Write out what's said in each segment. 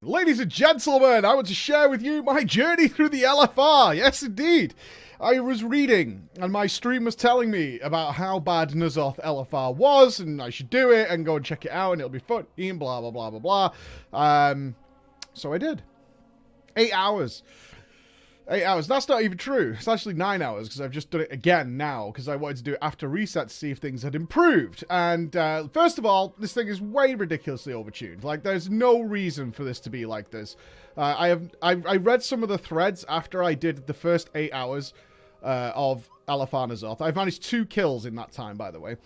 Ladies and gentlemen, I want to share with you my journey through the LFR. Yes, indeed. I was reading, and my stream was telling me about how bad N'Zoth LFR was, and I should do it, and go and check it out, and it'll be fun, and blah, blah, blah, blah, blah. So I did. 8 hours. 8 hours. That's not even true. It's actually 9 hours, because I've just done it again now, because I wanted to do it after reset to see if things had improved. And, first of all, this thing is way ridiculously overtuned. Like, there's no reason for this to be like this. I read some of the threads after I did the first 8 hours of LFR N'Zoth. I've managed 2 kills in that time, by the way.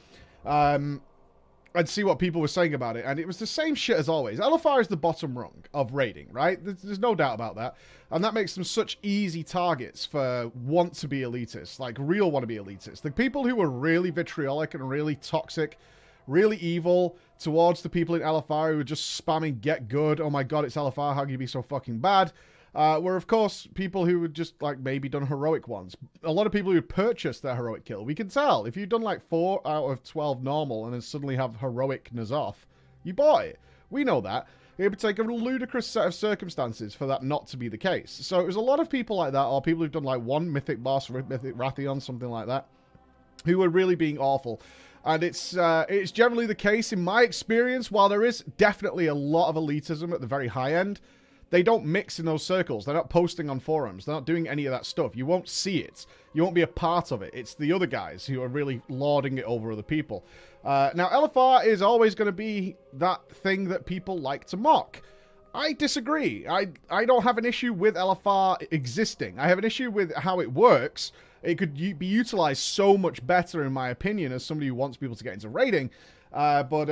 And see what people were saying about it, and it was the same shit as always. LFR is the bottom rung of raiding, right? There's no doubt about that. And that makes them such easy targets for want-to-be elitists, like real want-to-be elitists. The people who are really vitriolic and really toxic, really evil towards the people in LFR who are just spamming get good, oh my god, it's LFR, how can you be so fucking bad? Were, of course, people who had just, like, maybe done heroic ones. A lot of people who had purchased their heroic kill. We can tell. If you've done, like, 4 out of 12 normal and then suddenly have heroic N'Zoth, you bought it. We know that. It would take a ludicrous set of circumstances for that not to be the case. So it was a lot of people like that, or people who've done, like, 1 mythic boss, mythic Rathion, something like that, who were really being awful. And it's generally the case, in my experience, while there is definitely a lot of elitism at the very high end, they don't mix in those circles. They're not posting on forums. They're not doing any of that stuff. You won't see it. You won't be a part of it. It's the other guys who are really lording it over other people. Now, LFR is always going to be that thing that people like to mock. I disagree. I don't have an issue with LFR existing. I have an issue with how it works. It could be utilized so much better, in my opinion, as somebody who wants people to get into raiding. But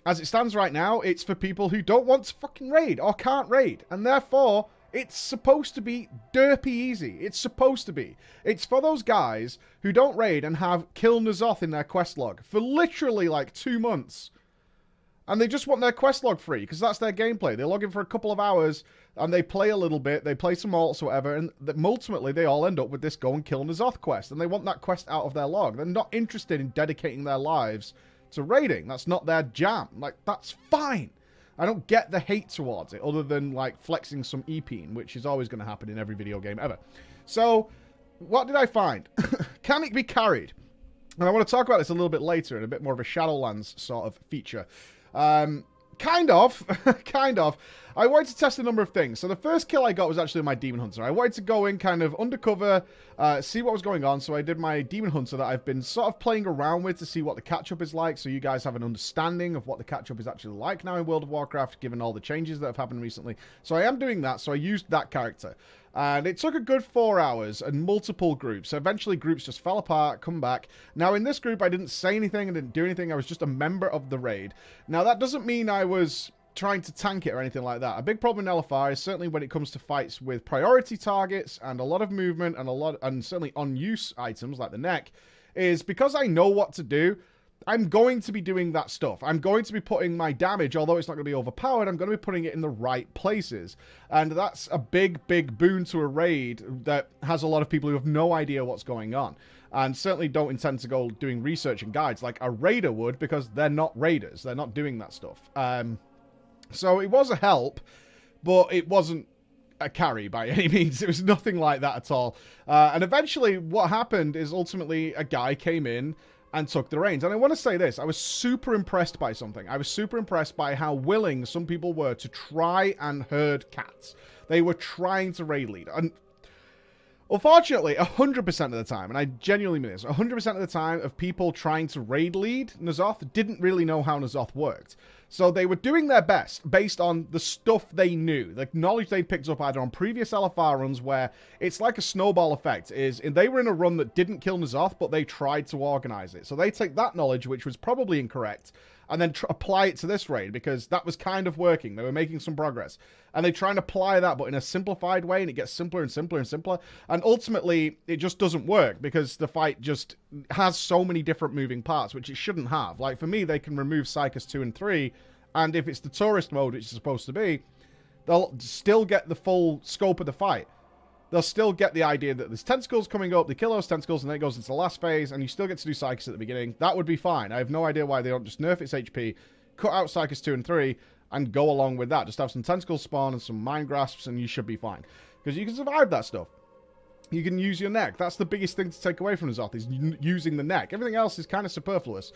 as it stands right now, it's for people who don't want to fucking raid or can't raid. And therefore, it's supposed to be derpy easy. It's supposed to be. It's for those guys who don't raid and have Kill N'Zoth in their quest log for literally like 2 months. And they just want their quest log free because that's their gameplay. They log in for a couple of hours and they play a little bit. They play some alts or whatever. And ultimately, they all end up with this Go and Kill N'Zoth quest. And they want that quest out of their log. They're not interested in dedicating their lives to raiding. That's not their jam. Like, that's fine. I don't get the hate towards it, other than, like, flexing some EPing, which is always going to happen in every video game ever. So, what did I find? Can it be carried? And I want to talk about this a little bit later in a bit more of a Shadowlands sort of feature. Kind of. Kind of. I wanted to test a number of things. So the first kill I got was actually my Demon Hunter. I wanted to go in kind of undercover, see what was going on. So I did my Demon Hunter that I've been sort of playing around with to see what the catch-up is like. So you guys have an understanding of what the catch-up is actually like now in World of Warcraft, given all the changes that have happened recently. So I am doing that. So I used that character. And it took a good 4 hours and multiple groups. So eventually groups just fell apart, come back. Now in this group, I didn't say anything, I didn't do anything. I was just a member of the raid. Now that doesn't mean I was trying to tank it or anything like that. A big problem in LFR is certainly when it comes to fights with priority targets and a lot of movement and certainly on-use items like the neck, is because I know what to do, I'm going to be doing that stuff. I'm going to be putting my damage, although it's not going to be overpowered, I'm going to be putting it in the right places. And that's a big, big boon to a raid that has a lot of people who have no idea what's going on. And certainly don't intend to go doing research and guides like a raider would, because they're not raiders. They're not doing that stuff. So it was a help, but it wasn't a carry by any means. It was nothing like that at all. And eventually what happened is ultimately a guy came in and took the reins. And I want to say this, I was super impressed by something. I was super impressed by how willing some people were to try and herd cats. They were trying to raid lead. And unfortunately, 100% of the time, and I genuinely mean this, 100% of the time of people trying to raid lead N'Zoth didn't really know how N'Zoth worked. So they were doing their best based on the stuff they knew, the knowledge they'd picked up either on previous LFR runs where it's like a snowball effect. They were in a run that didn't kill N'Zoth, but they tried to organize it. So they take that knowledge, which was probably incorrect, and then apply it to this raid because that was kind of working. They were making some progress. And they try and apply that, but in a simplified way, and it gets simpler and simpler and simpler. And ultimately, it just doesn't work because the fight just has so many different moving parts, which it shouldn't have. Like, for me, they can remove Psychus 2 and 3, and if it's the tourist mode, which it's supposed to be, they'll still get the full scope of the fight. They'll still get the idea that there's tentacles coming up, they kill those tentacles, and then it goes into the last phase, and you still get to do Psychus at the beginning. That would be fine. I have no idea why they don't just nerf its HP, cut out Psychus 2 and 3, and go along with that. Just have some tentacles spawn and some mind grasps, and you should be fine. Because you can survive that stuff. You can use your neck. That's the biggest thing to take away from N'Zoth, is using the neck. Everything else is kind of superfluous,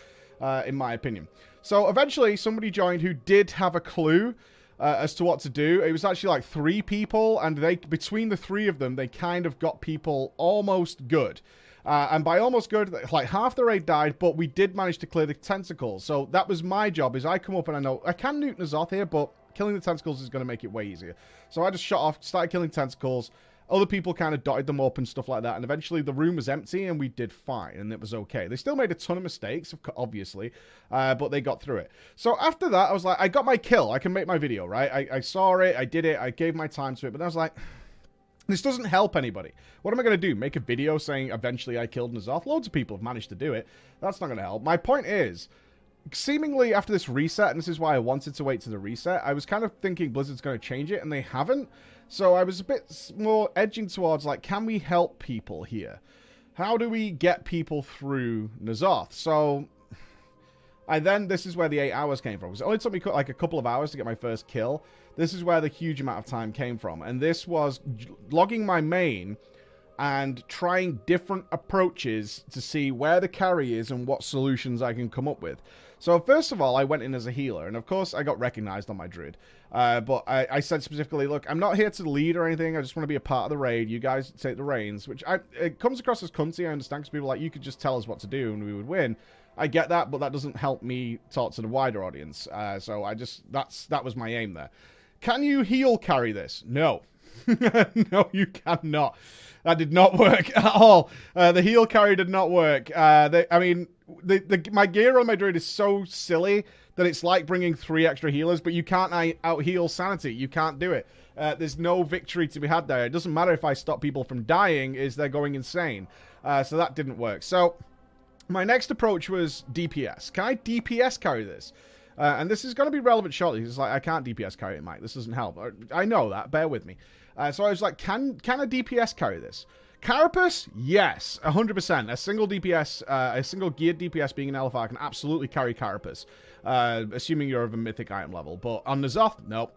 in my opinion. So eventually, somebody joined who did have a clue as to what to do. It was actually like 3 people, and between the 3 of them, they kind of got people almost good. And by almost good, like half the raid died, but we did manage to clear the tentacles. So that was my job, is I come up and I know I can nuke N'Zoth here, but killing the tentacles is going to make it way easier. So I just shot off, started killing tentacles. Other people kind of dotted them up and stuff like that. And eventually the room was empty and we did fine. And it was okay. They still made a ton of mistakes, obviously. But they got through it. So after that, I was like, I got my kill. I can make my video, right? I saw it. I did it. I gave my time to it. But I was like, this doesn't help anybody. What am I going to do? Make a video saying eventually I killed N'Zoth? Loads of people have managed to do it. That's not going to help. My point is, seemingly after this reset, and this is why I wanted to wait to the reset, I was kind of thinking Blizzard's going to change it, and they haven't. So I was a bit more edging towards, like, can we help people here? How do we get people through N'Zoth? So this is where the 8 hours came from. Because it only took me like a couple of hours to get my first kill. This is where the huge amount of time came from. And this was logging my main and trying different approaches to see where the carry is and what solutions I can come up with. So first of all, I went in as a healer, and of course I got recognized on my druid. But I said specifically, look, I'm not here to lead or anything, I just want to be a part of the raid. You guys take the reins, which it comes across as cunty, I understand, because people are like, you could just tell us what to do and we would win. I get that, but that doesn't help me talk to the wider audience. So that was my aim there. Can you heal carry this? No. No, you cannot. That did not work at all. The heal carry did not work. My gear on my druid is so silly that it's like bringing 3 extra healers, but you can't out-heal sanity. You can't do it. There's no victory to be had there. It doesn't matter if I stop people from dying, they're going insane. So that didn't work. So my next approach was DPS. Can I DPS carry this? And this is going to be relevant shortly. It's like, I can't DPS carry it, Mike. This doesn't help. I know that. Bear with me. So I was like, can a DPS carry this? Carapace? Yes. 100%. A single DPS, a single geared DPS being an LFR can absolutely carry Carapace. Assuming you're of a mythic item level. But on N'Zoth, nope.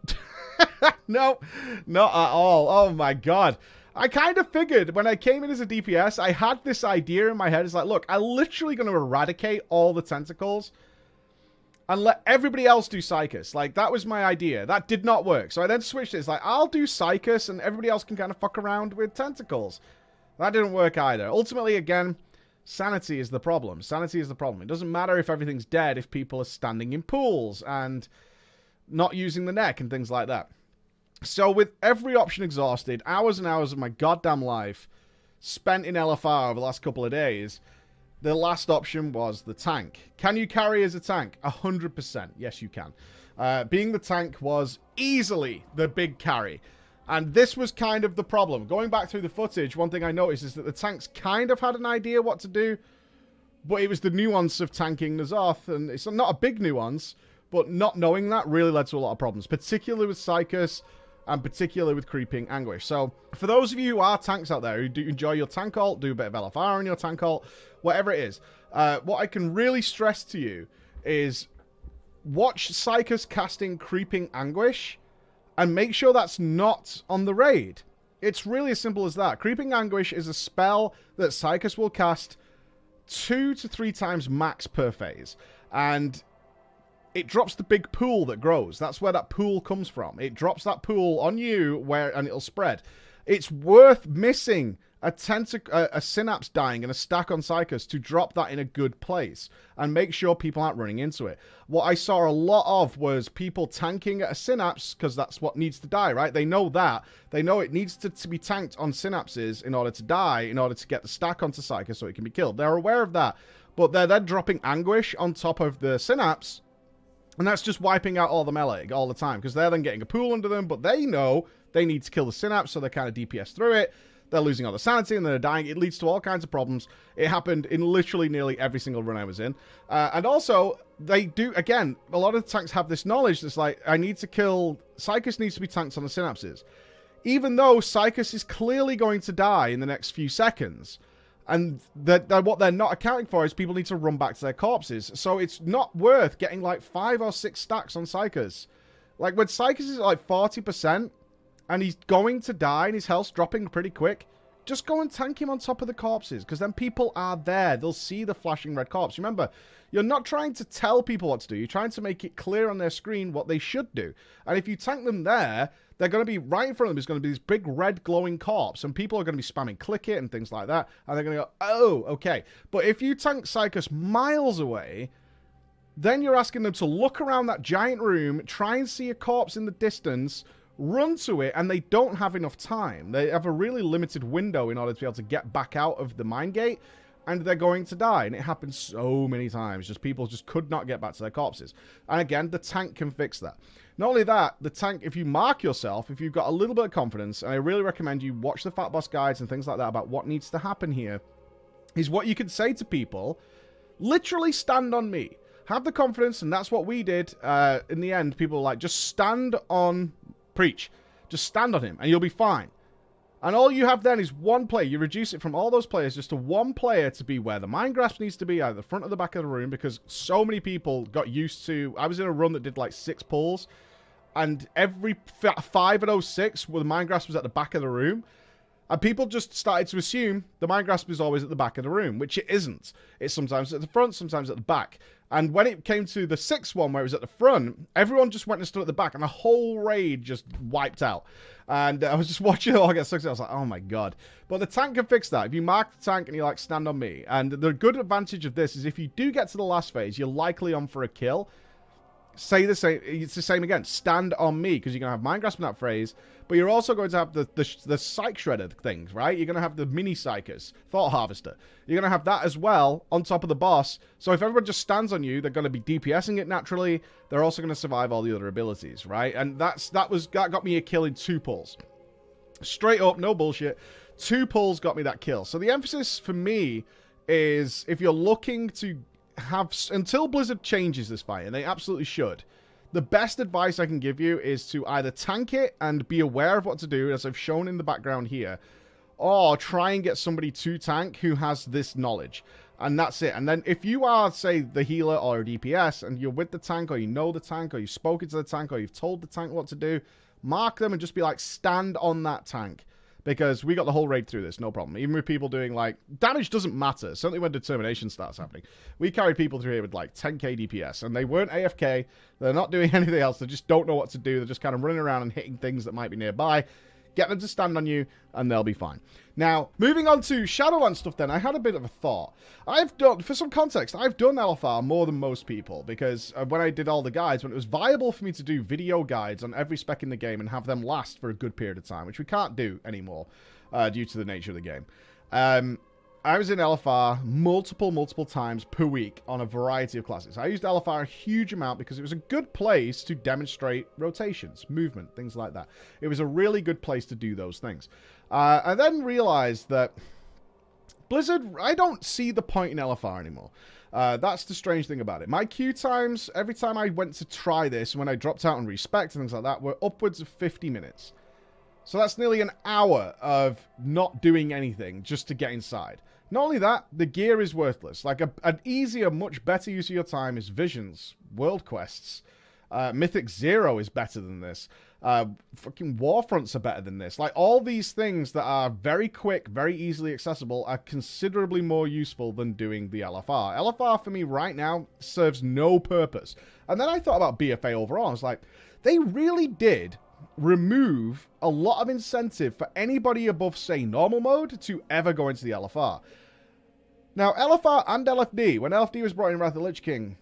No, not at all. Oh my god. I kind of figured when I came in as a DPS, I had this idea in my head. It's like, look, I'm literally going to eradicate all the tentacles and let everybody else do Psychus. Like, that was my idea. That did not work. So I then switched it. It's like, I'll do Psychus and everybody else can kind of fuck around with tentacles. That didn't work either. Ultimately, again, sanity is the problem. Sanity is the problem. It doesn't matter if everything's dead if people are standing in pools and not using the neck and things like that. So with every option exhausted, hours and hours of my goddamn life spent in LFR over the last couple of days, the last option was the tank. Can you carry as a tank? 100%. Yes, you can. Being the tank was easily the big carry. And this was kind of the problem. Going back through the footage, one thing I noticed is that the tanks kind of had an idea what to do, but it was the nuance of tanking N'Zoth, and it's not a big nuance, but not knowing that really led to a lot of problems, particularly with Psychus, and particularly with Creeping Anguish. So, for those of you who are tanks out there, who do enjoy your tank ult, do a bit of LFR in your tank ult, whatever it is, what I can really stress to you is watch Psychus casting Creeping Anguish, and make sure that's not on the raid. It's really as simple as that. Creeping Anguish is a spell that Psychus will cast 2 to 3 times max per phase. And it drops the big pool that grows. That's where that pool comes from. It drops that pool on you and it'll spread. It's worth missing a synapse dying and a stack on Psychus to drop that in a good place and make sure people aren't running into it. What I saw a lot of was people tanking at a synapse because that's what needs to die, right? They know that. They know it needs to be tanked on synapses in order to die, in order to get the stack onto Psychus so it can be killed. They're aware of that, but they're then dropping Anguish on top of the synapse, and that's just wiping out all the melee all the time because they're then getting a pool under them, but they know they need to kill the synapse, so they kind of DPS through it. They're losing all the sanity and they're dying. It leads to all kinds of problems. It happened in literally nearly every single run I was in. And also, they do, again, a lot of the tanks have this knowledge that's like, I need to kill, Psychus needs to be tanked on the synapses. Even though Psychus is clearly going to die in the next few seconds. And what they're not accounting for is people need to run back to their corpses. So it's not worth getting like 5 or 6 stacks on Psychus Like, when Psychos is at like 40%, and he's going to die, and his health's dropping pretty quick, just go and tank him on top of the corpses, because then people are there. They'll see the flashing red corpse. Remember, you're not trying to tell people what to do. You're trying to make it clear on their screen what they should do. And if you tank them there, they're going to be right in front of them. Is going to be this big red glowing corpse, and people are going to be spamming click it and things like that, and they're going to go, oh, okay. But if you tank Psychos miles away, then you're asking them to look around that giant room, try and see a corpse in the distance, run to it, and they don't have enough time. They have a really limited window in order to be able to get back out of the mine gate, and they're going to die. And it happens so many times. Just people just could not get back to their corpses. And again, the tank can fix that. Not only that, the tank, if you mark yourself, if you've got a little bit of confidence, and I really recommend you watch the Fat Boss guides and things like that about what needs to happen here, is what you can say to people, literally stand on me. Have the confidence, and that's what we did. In the end, people were like, just stand on Preach. Just stand on him, and you'll be fine. And all you have then is one player. You reduce it from all those players just to one player to be where the mine grasp needs to be, either the front or the back of the room, because so many people got used to... I was in a run that did like 6 pulls, and every 5 of those 6 where the mine grasp was at the back of the room. And people just started to assume the mine grasp is always at the back of the room, which it isn't. It's sometimes at the front, sometimes at the back. And when it came to the 6th one, where it was at the front, everyone just went and stood at the back, and the whole raid just wiped out. And I was just watching it all get sucked. I was like, oh my god. But the tank can fix that. If you mark the tank and you like, stand on me. And the good advantage of this is if you do get to the last phase, you're likely on for a kill. Say the same. It's the same again. Stand on me, because you're going to have Mind Grasp in that phrase, but you're also going to have the Psych Shredder things, right? You're going to have the Mini Psychers, Thought Harvester. You're going to have that as well on top of the boss. So if everyone just stands on you, they're going to be DPSing it naturally. They're also going to survive all the other abilities, right? And that got me a kill in 2 pulls. Straight up, no bullshit. 2 pulls got me that kill. So the emphasis for me is if you're looking to have, until Blizzard changes this fight, and they absolutely should, the best advice I can give you is to either tank it and be aware of what to do, as I've shown in the background here, or try and get somebody to tank who has this knowledge. And that's it. And then if you are, say, the healer or a DPS, and you're with the tank, or you know the tank, or you've spoken to the tank, or you've told the tank what to do, mark them and just be like, stand on that tank. Because we got the whole raid through this, no problem. Even with people doing, like, damage doesn't matter. Certainly when determination starts happening. We carried people through here with, like, 10k DPS. And they weren't AFK. They're not doing anything else. They just don't know what to do. They're just kind of running around and hitting things that might be nearby. Get them to stand on you, and they'll be fine. Now, moving on to Shadowland stuff then, I had a bit of a thought. I've done, for some context, I've done LFR more than most people, because when I did all the guides, when it was viable for me to do video guides on every spec in the game and have them last for a good period of time, which we can't do anymore due to the nature of the game. I was in LFR multiple times per week on a variety of classes. I used LFR a huge amount because it was a good place to demonstrate rotations, movement, things like that. It was a really good place to do those things. I then realized that Blizzard, I don't see the point in LFR anymore. That's the strange thing about it. My queue times, every time I went to try this, when I dropped out on respect and things like that, were upwards of 50 minutes. So that's nearly an hour of not doing anything just to get inside. Not only that, the gear is worthless. Like, an easier, much better use of your time is Visions, World Quests. Mythic Zero is better than this. Fucking Warfronts are better than this. Like, all these things that are very quick, very easily accessible are considerably more useful than doing the LFR. LFR, for me, right now, serves no purpose. And then I thought about BFA overall. I was like, they really did remove a lot of incentive for anybody above, say, normal mode to ever go into the LFR. Now, LFR and LFD, when LFD was brought in Wrath of the Lich King,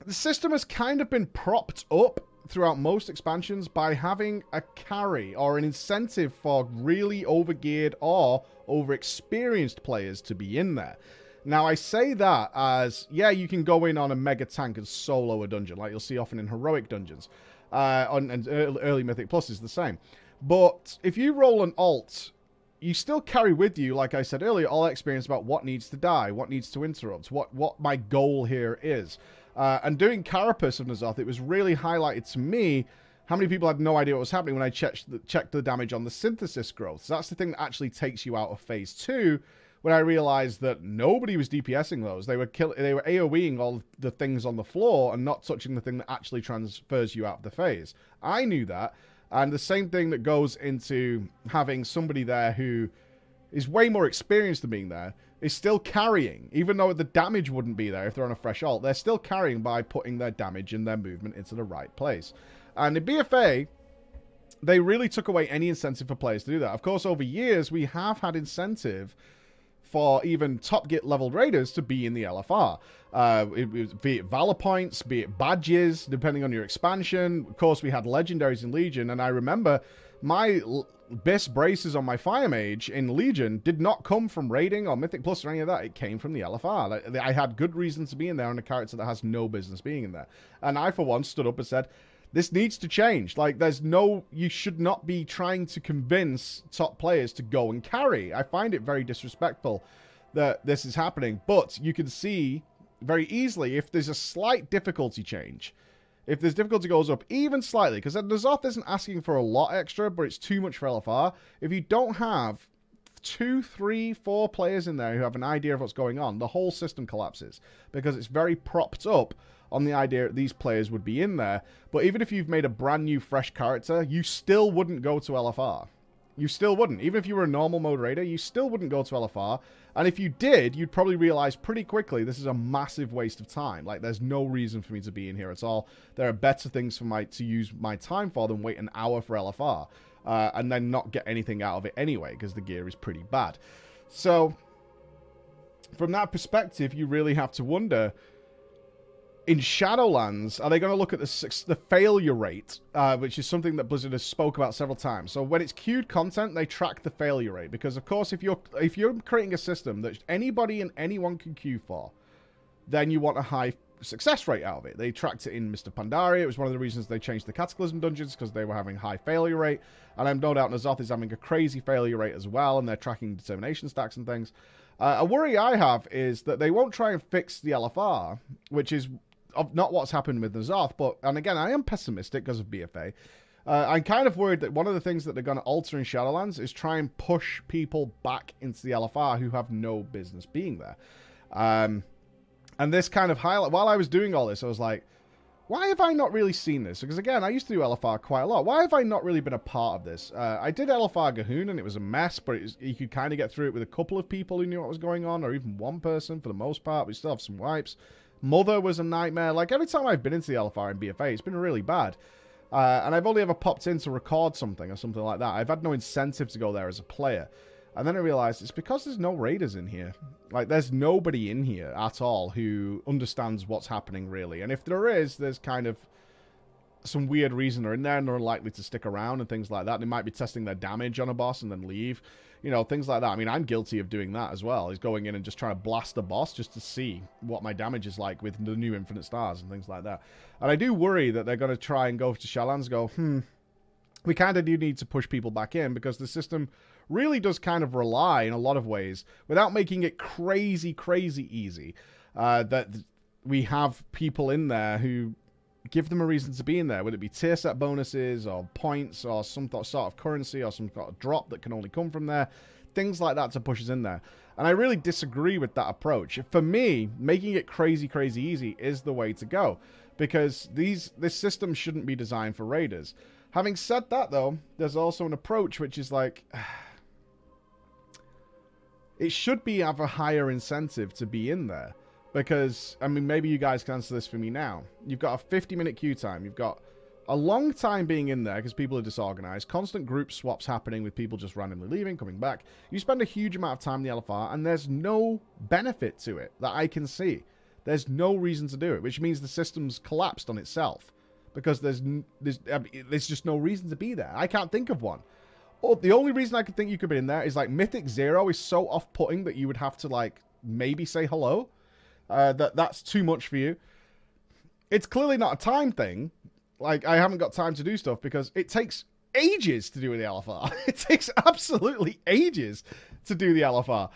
the system has kind of been propped up throughout most expansions by having a carry or an incentive for really overgeared or overexperienced players to be in there. Now, I say that as, yeah, you can go in on a mega tank and solo a dungeon, like you'll see often in heroic dungeons. And early Mythic Plus is the same. But if you roll an alt, you still carry with you, like I said earlier, all that experience about what needs to die, what needs to interrupt, what my goal here is. And doing Carapace of N'Zoth, it was really highlighted to me how many people had no idea what was happening when I checked the damage on the synthesis growth. So that's the thing that actually takes you out of phase 2, when I realized that nobody was DPSing those. They were AoEing all the things on the floor and not touching the thing that actually transfers you out of the phase. I knew that. And the same thing that goes into having somebody there who is way more experienced than being there, is still carrying. Even though the damage wouldn't be there if they're on a fresh ult, they're still carrying by putting their damage and their movement into the right place. And in BFA, they really took away any incentive for players to do that. Of course, over years, we have had incentive for even top git leveled raiders to be in the LFR. Be it Valor points, be it badges, depending on your expansion. Of course, we had legendaries in Legion, and I remember my best braces on my Fire Mage in Legion did not come from raiding or Mythic Plus or any of that. It came from the LFR. I had good reason to be in there on a character that has no business being in there. And I, for one, stood up and said, this needs to change. Like, you should not be trying to convince top players to go and carry. I find it very disrespectful that this is happening. But you can see very easily if there's a slight difficulty change. If this difficulty goes up even slightly, because N'Zoth isn't asking for a lot extra, but it's too much for LFR. If you don't have 2, 3, 4 players in there who have an idea of what's going on, the whole system collapses. Because it's very propped up on the idea that these players would be in there. But even if you've made a brand new, fresh character, you still wouldn't go to LFR. You still wouldn't. Even if you were a normal mode raider, you still wouldn't go to LFR. And if you did, you'd probably realize pretty quickly this is a massive waste of time. Like, there's no reason for me to be in here at all. There are better things for to use my time for than wait an hour for LFR. And then not get anything out of it anyway, because the gear is pretty bad. So, from that perspective, you really have to wonder, in Shadowlands, are they going to look at the failure rate, which is something that Blizzard has spoke about several times. So when it's queued content, they track the failure rate, because of course, if you're creating a system that anybody and anyone can queue for, then you want a high success rate out of it. They tracked it in Mr. Pandaria. It was one of the reasons they changed the Cataclysm dungeons, because they were having high failure rate, and I'm no doubt N'Zoth is having a crazy failure rate as well, and they're tracking determination stacks and things. A worry I have is that they won't try and fix the LFR, which is not what's happened with N'Zoth, but, and again, I am pessimistic because of BFA. I'm kind of worried that one of the things that they're going to alter in Shadowlands is try and push people back into the LFR who have no business being there. And this kind of highlight, while I was doing all this, I was like, why have I not really seen this? Because again, I used to do LFR quite a lot. Why have I not really been a part of this? I did LFR Gahoon, and it was a mess, but you could kind of get through it with a couple of people who knew what was going on, or even one person for the most part. We still have some wipes. Mother was a nightmare. Like, every time I've been into the LFR and BFA, it's been really bad. And I've only ever popped in to record something or something like that. I've had no incentive to go there as a player. And then I realized it's because there's no raiders in here. Like, there's nobody in here at all who understands what's happening, really. And if there is, there's kind of some weird reason they're in there and they're unlikely to stick around and things like that. They might be testing their damage on a boss and then leave. You know, things like that. I mean, I'm guilty of doing that as well. Is going in and just trying to blast the boss just to see what my damage is like with the new Infinite Stars and things like that. And I do worry that they're going to try and go to Shadowlands and go, we kind of do need to push people back in, because the system really does kind of rely in a lot of ways, without making it crazy, crazy easy, that we have people in there who give them a reason to be in there, whether it be tier set bonuses or points or some sort of currency or some sort of drop that can only come from there, things like that to push us in there. And I really disagree with that approach. For me, making it crazy, crazy easy is the way to go, because this system shouldn't be designed for raiders. Having said that, though, there's also an approach which is like, it should have a higher incentive to be in there. Because, I mean, maybe you guys can answer this for me now. You've got a 50-minute queue time. You've got a long time being in there because people are disorganized. Constant group swaps happening with people just randomly leaving, coming back. You spend a huge amount of time in the LFR, and there's no benefit to it that I can see. There's no reason to do it, which means the system's collapsed on itself. Because there's just no reason to be there. I can't think of one. Oh, the only reason I could think you could be in there is, like, Mythic Zero is so off-putting that you would have to, like, maybe say hello. That's too much for you. It's clearly not a time thing. Like, I haven't got time to do stuff because it takes ages to do the LFR. It takes absolutely ages to do the LFR.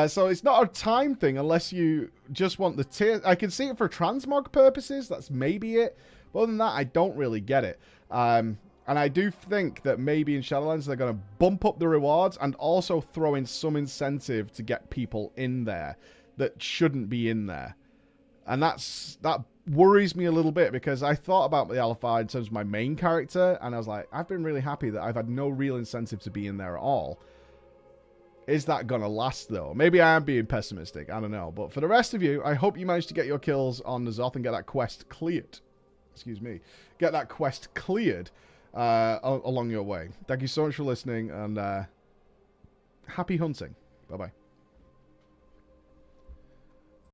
So it's not a time thing unless you just want the tier. I can see it for transmog purposes. That's maybe it. But other than that, I don't really get it. And I do think that maybe in Shadowlands they're going to bump up the rewards and also throw in some incentive to get people in there that shouldn't be in there. And that worries me a little bit, because I thought about the LFR in terms of my main character, and I was like, I've been really happy that I've had no real incentive to be in there at all. Is that going to last, though? Maybe I am being pessimistic. I don't know. But for the rest of you, I hope you managed to get your kills on N'Zoth and get that quest cleared. Excuse me. Get that quest cleared along your way. Thank you so much for listening, and happy hunting. Bye-bye.